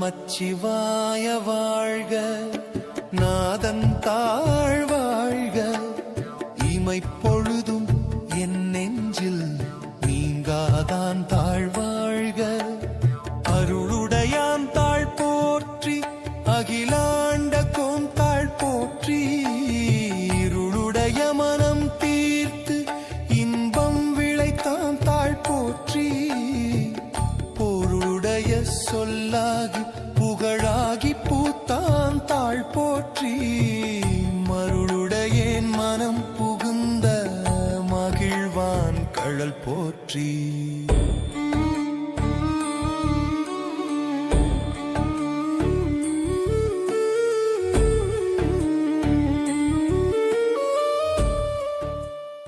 நமச்சிவாய வாழ்க, நாதன் தாழ் வாழ்க, இமைப்பொழுதும் என் நெஞ்சில் நீங்காதான் தாழ்வாழ்க. அருளுடையான் தாழ் போற்றி, அகிலாண்ட கோந்தாள் போற்றி, இருளுடைய மனம் தீர்த்து இன்பம் விளைத்தான் தாழ் போற்றி, பொருளுடைய சொல்லாகி புகழாகி பூத்தான் தாழ் போற்றி, மருளுடையேன் மனம் புகுந்த மகிழ்வான் கழல் போற்றி.